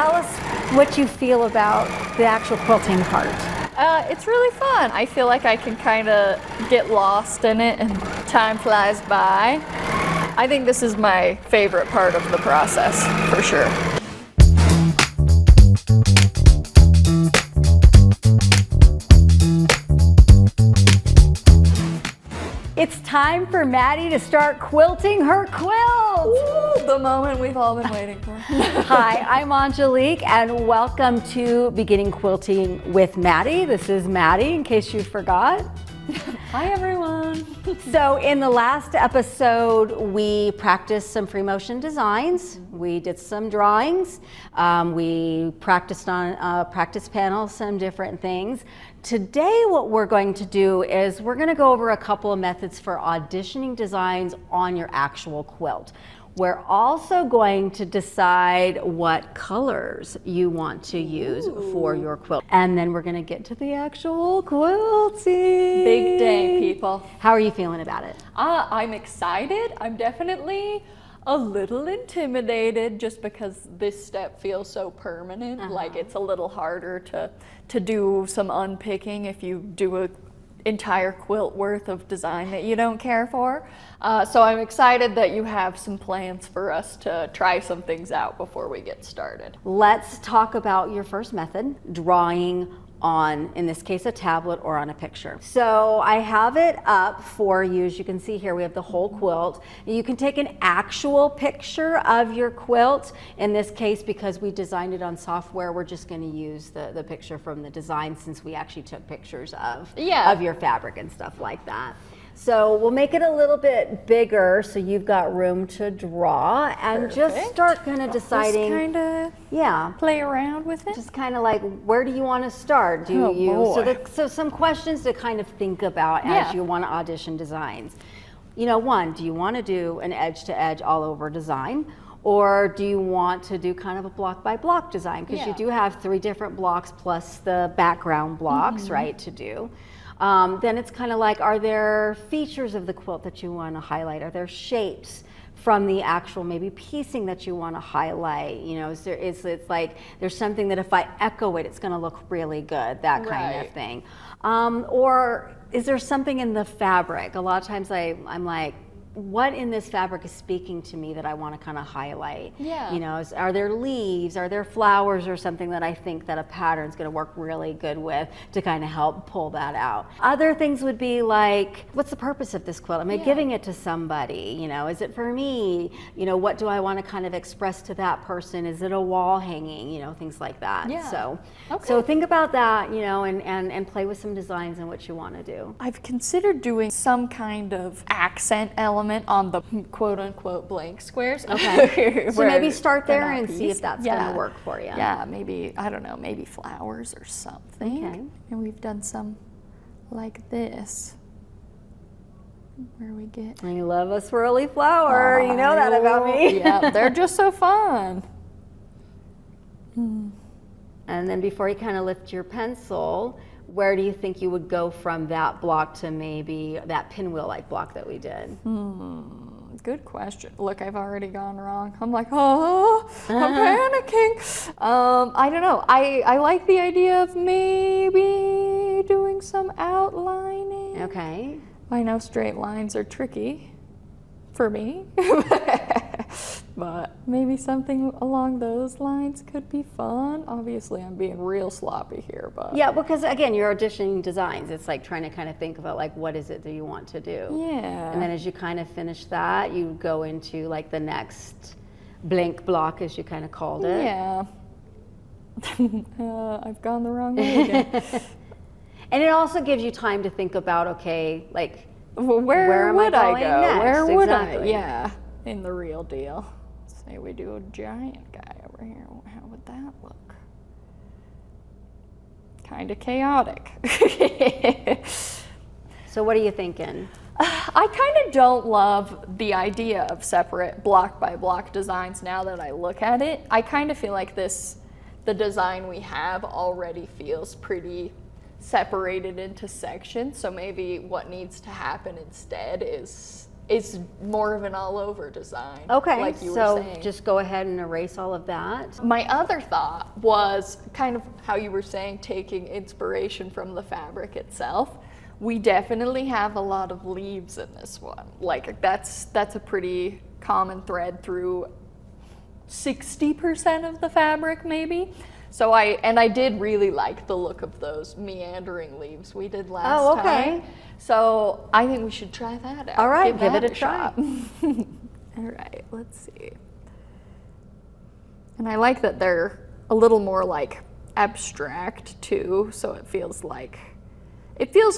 tell us what you feel about the actual quilting part. It's really fun. I feel like I can kind of get lost in it and time flies by. I think this is my favorite part of the process, for sure. It's time for Maddie to start quilting her quilt. Ooh, the moment we've all been waiting for. Hi, I'm Angelique and welcome to Beginning Quilting with Maddie. This is Maddie, in case you forgot. Hi everyone. So in the last episode, we practiced some free motion designs. We did some drawings. We practiced on practice panels, some different things. Today, what we're going to do is we're going to go over a couple of methods for auditioning designs on your actual quilt. We're also going to decide what colors you want to use for your quilt. And then we're going to get to the actual quilting. Big day, people. How are you feeling about it? I'm excited. I'm definitely a little intimidated just because this step feels so permanent. Like it's a little harder to do some unpicking if you do a entire quilt worth of design that you don't care for. So I'm excited that you have some plans for us to try some things out before we get started. Let's talk about your first method, drawing on, in this case, a tablet or on a picture. So I have it up for you. As you can see here, we have the whole quilt. You can take an actual picture of your quilt. In this case, because we designed it on software, we're just going to use the picture from the design since we actually took pictures of your fabric and stuff like that. So we'll make it a little bit bigger so you've got room to draw and just start kind of deciding. Just kind of play around with it. Just kind of like, where do you want to start? So some questions to kind of think about as you want to audition designs. You know, one, do you want to do an edge to edge all over design? Or do you want to do kind of a block by block design? Because you do have 3 different blocks plus the background blocks, right, to do. Then it's kind of like, are there features of the quilt that you want to highlight? Are there shapes from the actual maybe piecing that you want to highlight? You know, it's like there's something that if I echo it, it's going to look really good, that kind of thing. Or is there something in the fabric? A lot of times I'm like, what in this fabric is speaking to me that I want to kind of highlight? You know, are there leaves, are there flowers or something that I think that a pattern is going to work really good with to kind of help pull that out? Other things would be like, what's the purpose of this quilt? Am I giving it to somebody? You know, is it for me? You know, what do I want to kind of express to that person? Is it a wall hanging? You know, things like that. So think about that, you know, and play with some designs and what you want to do. I've considered doing some kind of accent element on the quote-unquote blank squares. Okay. So maybe start there and see if that's going to work for you. Yeah, maybe, I don't know, maybe flowers or something. Okay. And we've done some like this, where we get... I love a swirly flower. You know that about me. Yeah, they're just so fun. And then before you kind of lift your pencil, where do you think you would go from that block to maybe that pinwheel-like block that we did? Good question. Look, I've already gone wrong. I'm like, oh, I'm panicking. I don't know. I like the idea of maybe doing some outlining. Okay. I know straight lines are tricky for me. But maybe something along those lines could be fun. Obviously, I'm being real sloppy here, but... Yeah, because again, you're auditioning designs. It's like trying to kind of think about like, what is it that you want to do? Yeah. And then as you kind of finish that, you go into like the next blank block, as you kind of called it. Yeah. I've gone the wrong way again. And it also gives you time to think about, okay, like, where am I going next? Where would Exactly. I? Yeah, in the real deal. Say we do a giant guy over here. How would that look? Kind of chaotic. So what are you thinking? I kind of don't love the idea of separate block by block designs now that I look at it. I kind of feel like the design we have already feels pretty separated into sections. So maybe what needs to happen instead is is more of an all-over design. Okay, like you so were saying. just go ahead and erase all of that. My other thought was kind of how you were saying, taking inspiration from the fabric itself. We definitely have a lot of leaves in this one. Like that's a pretty common thread through 60% of the fabric maybe. So I did really like the look of those meandering leaves we did last time. So I think we should try that out. All right, give it a try. shot. All right, let's see. And I like that they're a little more like abstract too, so it feels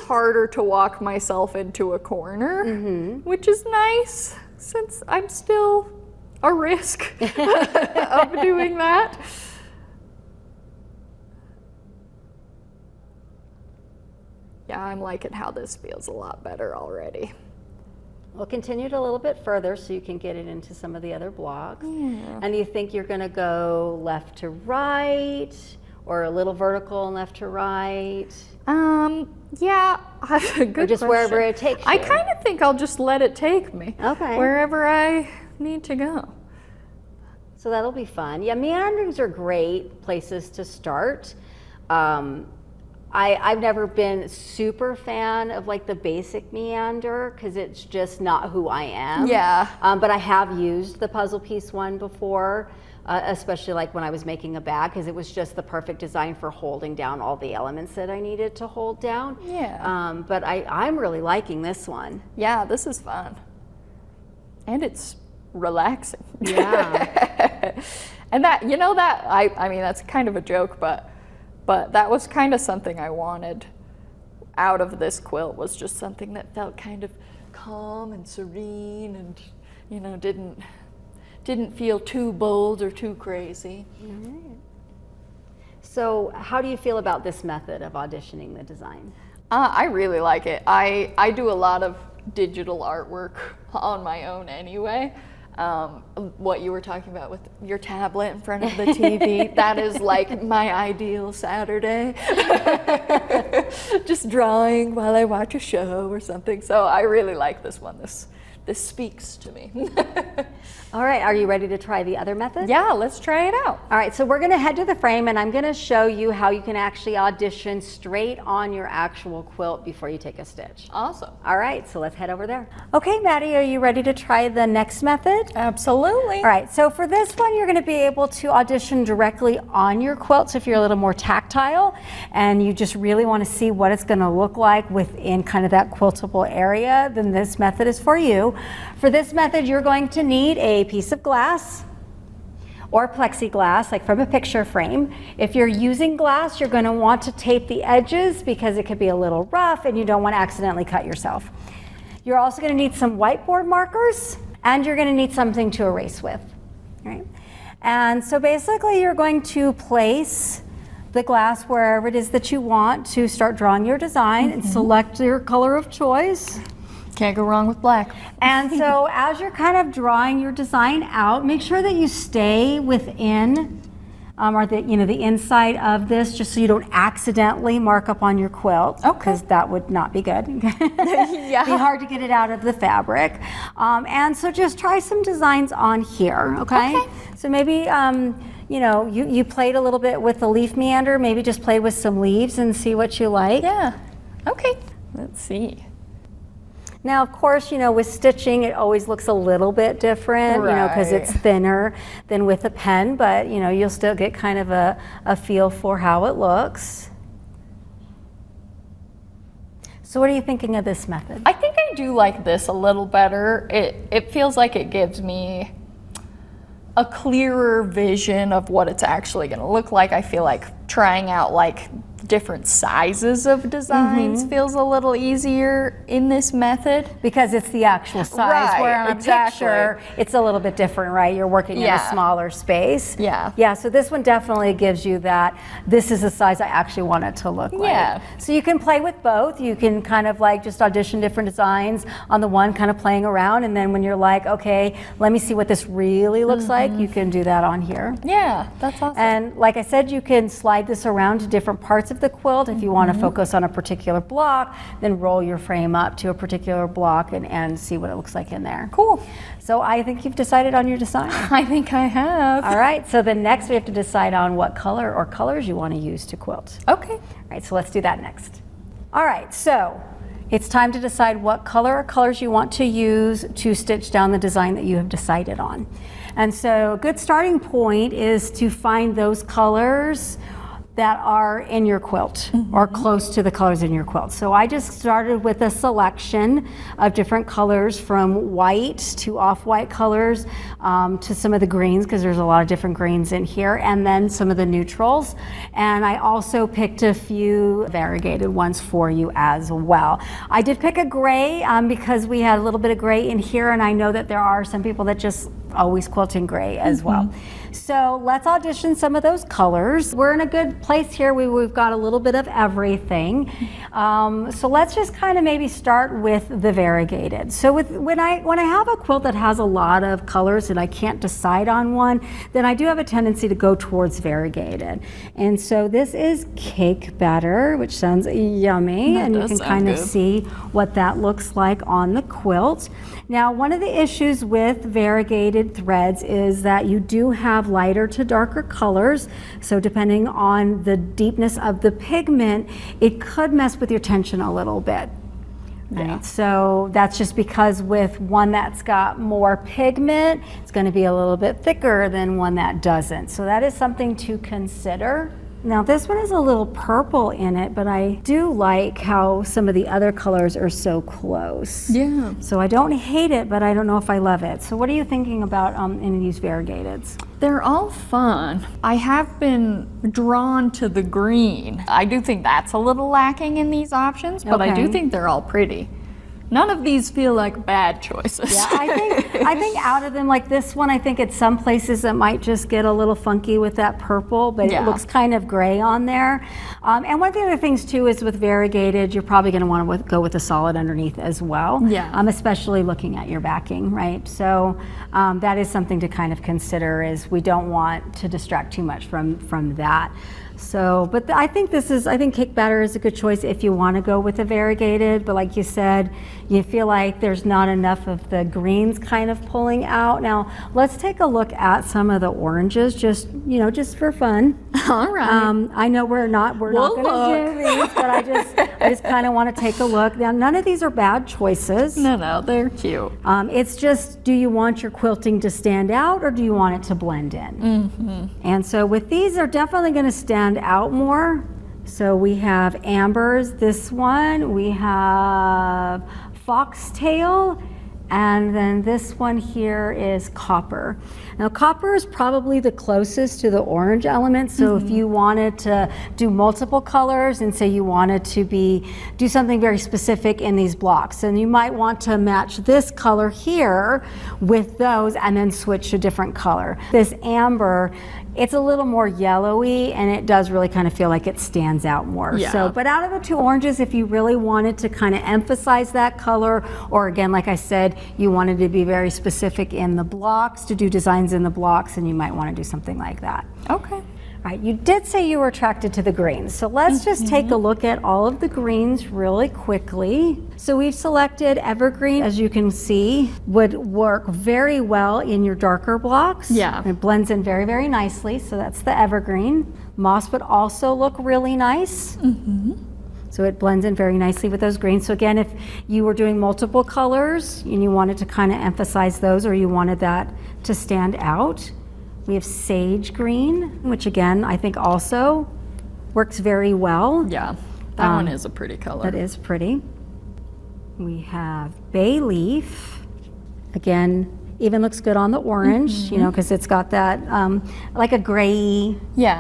harder to walk myself into a corner, which is nice since I'm still a risk of doing that. Yeah, I'm liking how this feels a lot better already. We'll continue it a little bit further so you can get it into some of the other blocks. Yeah. And you think you're gonna go left to right or a little vertical and left to right? Yeah, good or just question. Wherever it takes you. I kind of think I'll just let it take me. Okay. Wherever I need to go. So that'll be fun. Yeah, meanderings are great places to start. I've never been super fan of like the basic meander because it's just not who I am. Yeah. But I have used the puzzle piece one before, especially like when I was making a bag because it was just the perfect design for holding down all the elements that I needed to hold down. Yeah. But I'm really liking this one. Yeah, this is fun. And it's relaxing. Yeah. And that, you know, that, I mean, that's kind of a joke, but that was kind of something I wanted out of this quilt, was just something that felt kind of calm and serene and, you know, didn't feel too bold or too crazy. Right. So how do you feel about this method of auditioning the design? I really like it. I do a lot of digital artwork on my own anyway. What you were talking about with your tablet in front of the TV, that is like my ideal Saturday. Just drawing while I watch a show or something. So I really like this one. This speaks to me. All right, are you ready to try the other method? Yeah, let's try it out. All right, so we're gonna head to the frame and I'm gonna show you how you can actually audition straight on your actual quilt before you take a stitch. Awesome. All right, so let's head over there. Okay, Maddie, are you ready to try the next method? Absolutely. All right, so for this one, you're gonna be able to audition directly on your quilt. So if you're a little more tactile and you just really wanna see what it's gonna look like within kind of that quiltable area, then this method is for you. For this method, you're going to need a piece of glass or plexiglass, like from a picture frame. If you're using glass, you're going to want to tape the edges because it could be a little rough and you don't want to accidentally cut yourself. You're also going to need some whiteboard markers and you're going to need something to erase with. Right? And so basically you're going to place the glass wherever it is that you want to start drawing your design and select your color of choice. Can't go wrong with black. And so as you're kind of drawing your design out, make sure that you stay within or the inside of this, just so you don't accidentally mark up on your quilt. Okay. Because that would not be good. Yeah. Be hard to get it out of the fabric. And so just try some designs on here, okay? So maybe you played a little bit with the leaf meander, maybe just play with some leaves and see what you like. Yeah. Okay. Let's see. Now, of course, with stitching, it always looks a little bit different, because it's thinner than with a pen, but, you'll still get kind of a feel for how it looks. So what are you thinking of this method? I think I do like this a little better. It feels like it gives me a clearer vision of what it's actually going to look like. I feel like trying out like different sizes of designs feels a little easier in this method. Because it's the actual size, Right, where on a exactly. picture, it's a little bit different, right? You're working in a smaller space. Yeah. Yeah, so this one definitely gives you that, this is the size I actually want it to look like. Yeah. So you can play with both. You can kind of like just audition different designs on the one, kind of playing around, and then when you're like, okay, let me see what this really looks like, you can do that on here. Yeah, that's awesome. And like I said, you can slide slide this around to different parts of the quilt. If you want to focus on a particular block, then roll your frame up to a particular block and see what it looks like in there. Cool. So I think you've decided on your design. I think I have. All right, so then next we have to decide on what color or colors you want to use to quilt. Okay. All right, so let's do that next. All right, so it's time to decide what color or colors you want to use to stitch down the design that you have decided on. And so a good starting point is to find those colors that are in your quilt or close to the colors in your quilt. So I just started with a selection of different colors, from white to off-white colors to some of the greens, because there's a lot of different greens in here, and then some of the neutrals. And I also picked a few variegated ones for you as well. I did pick a gray because we had a little bit of gray in here, and I know that there are some people that just always quilt in gray as well. So let's audition some of those colors. We're in a good place here. We've got a little bit of everything. So let's just kind of maybe start with the variegated. So when I have a quilt that has a lot of colors and I can't decide on one, then I do have a tendency to go towards variegated. And so this is cake batter, which sounds yummy, and you can kind of see what that looks like on the quilt. Now, one of the issues with variegated threads is that you do have lighter to darker colors. So depending on the deepness of the pigment, it could mess with your tension a little bit. Right? Yeah. So that's just because with one that's got more pigment, it's going to be a little bit thicker than one that doesn't. So that is something to consider. Now this one is a little purple in it, but I do like how some of the other colors are so close. Yeah. So I don't hate it, but I don't know if I love it. So what are you thinking about in these variegateds? They're all fun. I have been drawn to the green. I do think that's a little lacking in these options, but I do think they're all pretty. None of these feel like bad choices. Yeah, I think out of them, like this one, I think at some places it might just get a little funky with that purple, but it looks kind of gray on there. And one of the other things too is with variegated, you're probably going to want to go with a solid underneath as well. Yeah. Especially looking at your backing, right? So that is something to kind of consider, is we don't want to distract too much from that. So, but I think cake batter is a good choice if you want to go with a variegated, but like you said, you feel like there's not enough of the greens kind of pulling out. Now, let's take a look at some of the oranges, just for fun. All right. I know we're not going to do these, but I just kind of want to take a look. Now, none of these are bad choices. No, they're cute. It's just, do you want your quilting to stand out or do you want it to blend in? And so with these, they're definitely going to stand out more. So we have ambers, this one, we have foxtail, and then this one here is copper. Now copper is probably the closest to the orange element, so if you wanted to do multiple colors and say you wanted to do something very specific in these blocks, and you might want to match this color here with those and then switch to a different color. This amber, it's a little more yellowy and it does really kind of feel like it stands out more. Yeah. So, but out of the two oranges, if you really wanted to kind of emphasize that color, or again, like I said, you wanted to be very specific in the blocks, to do designs in the blocks, and you might want to do something like that. Okay. All right, you did say you were attracted to the greens, so let's just take a look at all of the greens really quickly. So we've selected evergreen, as you can see, would work very well in your darker blocks. Yeah. It blends in very, very nicely, so that's the evergreen. Moss would also look really nice. So it blends in very nicely with those greens. So again, if you were doing multiple colors and you wanted to kind of emphasize those, or you wanted that to stand out, we have sage green, which again, I think also works very well. Yeah, that one is a pretty color. That is pretty. We have bay leaf. Again, even looks good on the orange, because it's got that like a gray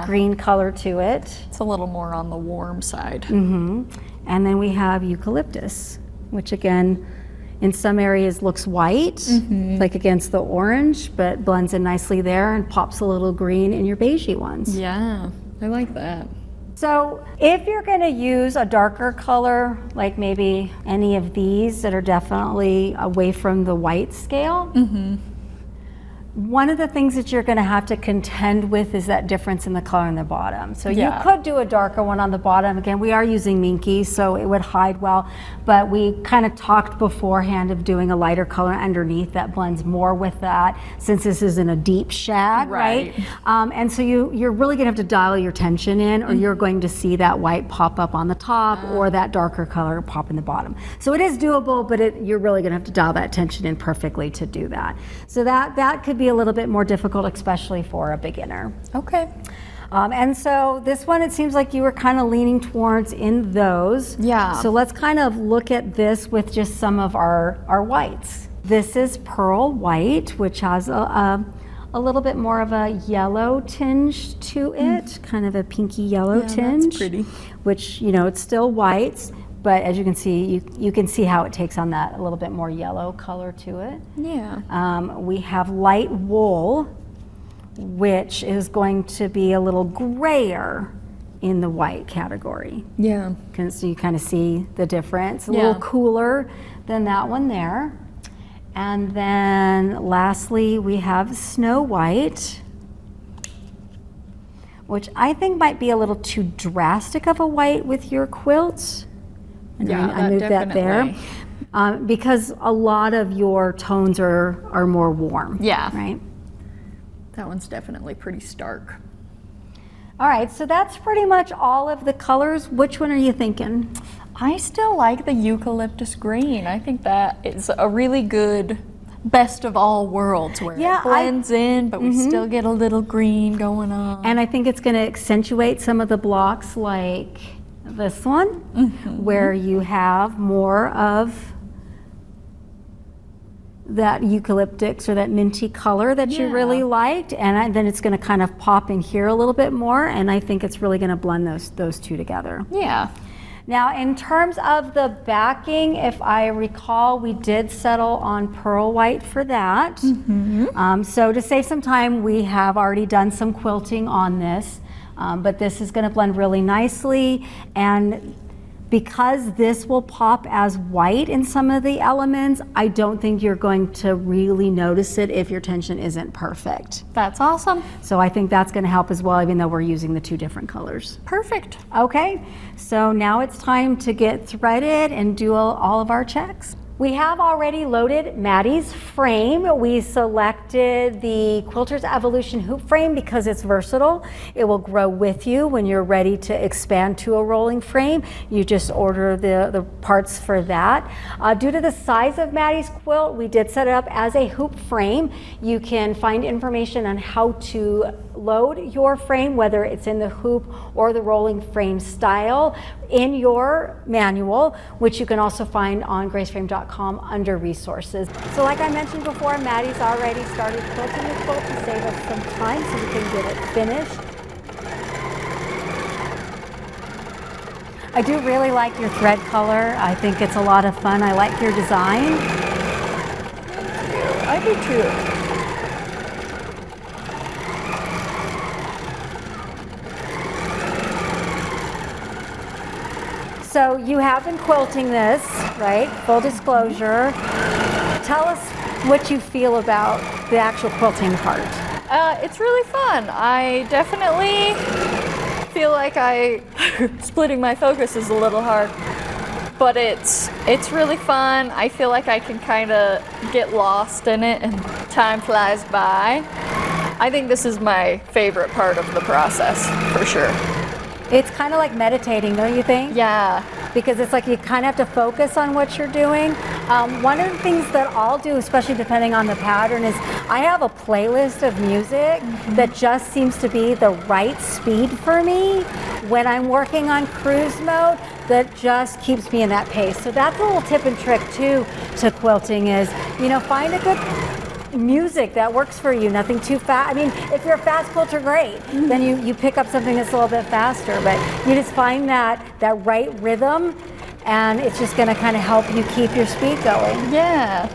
green color to it. It's a little more on the warm side. And then we have eucalyptus, which again, in some areas looks white, like against the orange, but blends in nicely there and pops a little green in your beigey ones. Yeah, I like that. So if you're going to use a darker color, like maybe any of these that are definitely away from the white scale, one of the things that you're going to have to contend with is that difference in the color on the bottom. So you could do a darker one on the bottom. Again, we are using Minky, so it would hide well, but we kind of talked beforehand of doing a lighter color underneath that blends more with that, since this is in a deep shag, right? And so you're really going to have to dial your tension in, or you're going to see that white pop up on the top or that darker color pop in the bottom. So it is doable, but you're really going to have to dial that tension in perfectly to do that. So that could be a little bit more difficult, especially for a beginner. Okay. And so this one, it seems like you were kind of leaning towards in those. Yeah. So let's kind of look at this with just some of our whites. This is pearl white, which has a little bit more of a yellow tinge to it, kind of a pinky yellow tinge. That's pretty. Which, you know, it's still whites, but as you can see, you can see how it takes on that a little bit more yellow color to it. Yeah. We have light wool, which is going to be a little grayer in the white category. Yeah. So you kind of see the difference. A little cooler than that one there. And then lastly, we have snow white, which I think might be a little too drastic of a white with your quilts. And I moved that there because a lot of your tones are more warm. Yeah. Right? That one's definitely pretty stark. All right, so that's pretty much all of the colors. Which one are you thinking? I still like the eucalyptus green. I think that is a really good best of all worlds, where it blends in, but we still get a little green going on. And I think it's going to accentuate some of the blocks like this one, where you have more of that eucalyptics or that minty color that you really liked, and then it's going to kind of pop in here a little bit more, and I think it's really going to blend those two together. Yeah. Now, in terms of the backing, if I recall, we did settle on pearl white for that. So to save some time, we have already done some quilting on this, but this is going to blend really nicely, and because this will pop as white in some of the elements, I don't think you're going to really notice it if your tension isn't perfect. That's awesome. So I think that's going to help as well, even though we're using the two different colors. Perfect. Okay, so now it's time to get threaded and do all of our checks. We have already loaded Maddie's frame. We selected the Quilter's Evolution hoop frame because it's versatile. It will grow with you when you're ready to expand to a rolling frame. You just order the parts for that. Due to the size of Maddie's quilt, we did set it up as a hoop frame. You can find information on how to load your frame, whether it's in the hoop or the rolling frame style, in your manual, which you can also find on graceframe.com under resources. So like I mentioned before, Maddie's already started quilting the quilt to save us some time so we can get it finished. I do really like your thread color. I think it's a lot of fun. I like your design. I do too. So you have been quilting this, right? Full disclosure. Tell us what you feel about the actual quilting part. It's really fun. I definitely feel like splitting my focus is a little hard, but it's really fun. I feel like I can kind of get lost in it and time flies by. I think this is my favorite part of the process, for sure. It's kind of like meditating, don't you think? Yeah. Because it's like you kind of have to focus on what you're doing. One of the things that I'll do, especially depending on the pattern, is I have a playlist of music that just seems to be the right speed for me when I'm working on cruise mode, that just keeps me in that pace. So that's a little tip and trick too to quilting is, find a good music that works for you, nothing too fast. I mean, if you're a fast quilter, great. Then you pick up something that's a little bit faster, but you just find that right rhythm, and it's just going to kind of help you keep your speed going. Yeah.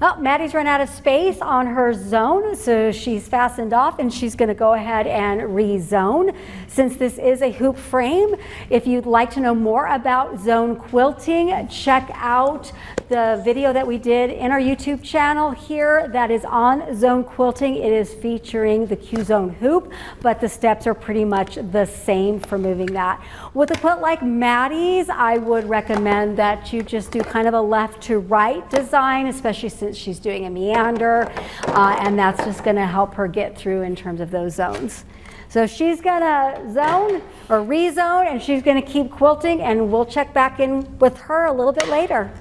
Oh, Maddie's run out of space on her zone, so she's fastened off and she's going to go ahead and rezone. Since this is a hoop frame, if you'd like to know more about zone quilting, check out the video that we did in our YouTube channel here that is on zone quilting. It is featuring the Q-zone hoop, but the steps are pretty much the same for moving that. With a quilt like Maddie's, I would recommend that you just do kind of a left to right design, especially since she's doing a meander, and that's just going to help her get through in terms of those zones. So she's going to zone or rezone, and she's going to keep quilting, and we'll check back in with her a little bit later.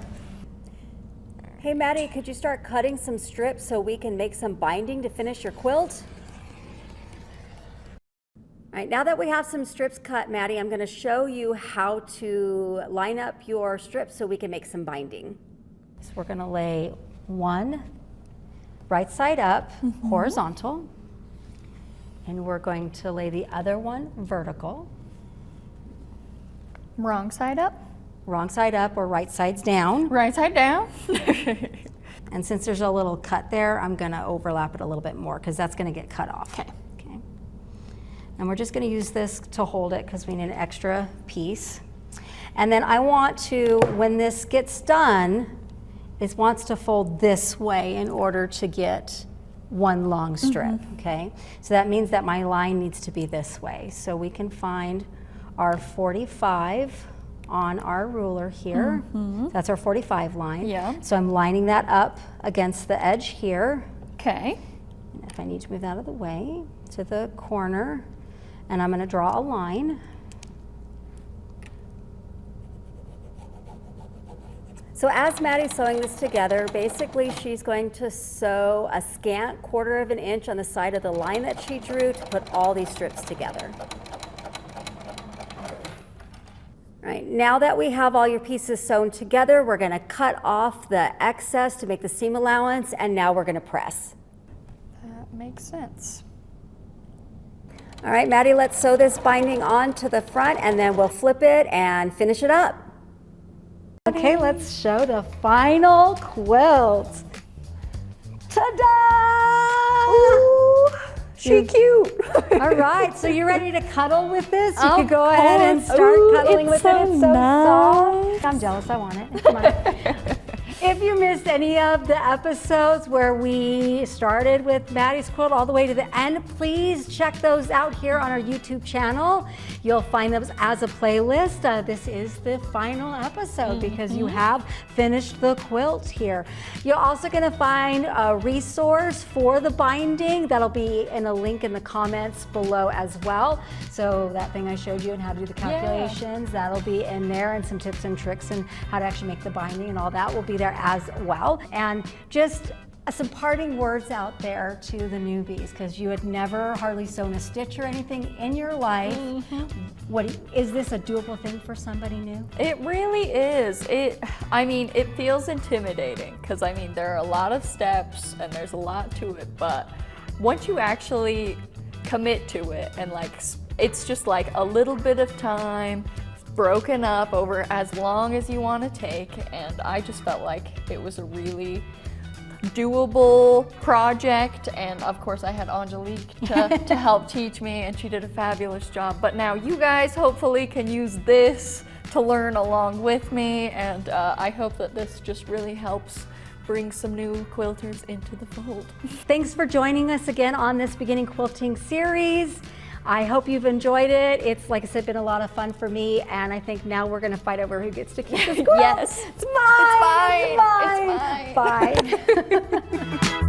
Hey Maddie, could you start cutting some strips so we can make some binding to finish your quilt? All right, now that we have some strips cut, Maddie, I'm going to show you how to line up your strips so we can make some binding. So we're going to lay one right side up, horizontal, and we're going to lay the other one vertical. Wrong side up? Wrong side up or right side's down. Right side down. And since there's a little cut there, I'm going to overlap it a little bit more because that's going to get cut off. Okay. And we're just going to use this to hold it because we need an extra piece. And then I want to, when this gets done, it wants to fold this way in order to get one long strip, okay? So that means that my line needs to be this way. So we can find our 45 on our ruler here. That's our 45 line. Yeah. So I'm lining that up against the edge here. Okay. And if I need to move out of the way to the corner, and I'm going to draw a line. So as Maddie's sewing this together, basically she's going to sew a scant 1/4 of an inch on the side of the line that she drew to put all these strips together. All right, now that we have all your pieces sewn together, we're going to cut off the excess to make the seam allowance, and now we're going to press. That makes sense. All right, Maddie, let's sew this binding on to the front and then we'll flip it and finish it up. Okay, let's show the final quilt. Ta-da! Ooh, she cute. All right, so you're ready to cuddle with this? You Of could go ahead and course. start Ooh, cuddling it's with so it. It's so nice. soft. I'm jealous, I want it. Come on. If you missed any of the episodes where we started with Maddie's quilt all the way to the end, please check those out here on our YouTube channel. You'll find them as a playlist. This is the final episode because you have finished the quilt here. You're also going to find a resource for the binding that'll be in a link in the comments below as well. So that thing I showed you and how to do the calculations, that'll be in there, and some tips and tricks and how to actually make the binding and all that will be there as well. And just some parting words out there to the newbies, because you had never hardly sewn a stitch or anything in your life. Is this a doable thing for somebody new? It really is. I mean, it feels intimidating because I mean, there are a lot of steps and there's a lot to it, but once you actually commit to it and like, it's just like a little bit of time broken up over as long as you want to take, and I just felt like it was a really doable project. And of course I had Angelique to help teach me, and she did a fabulous job. But now you guys hopefully can use this to learn along with me, and I hope that this just really helps bring some new quilters into the fold. Thanks for joining us again on this beginning quilting series. I hope you've enjoyed it. It's, like I said, been a lot of fun for me, and I think now we're going to fight over who gets to keep this quilt. Yes. It's mine. It's mine. It's mine. It's mine. Bye.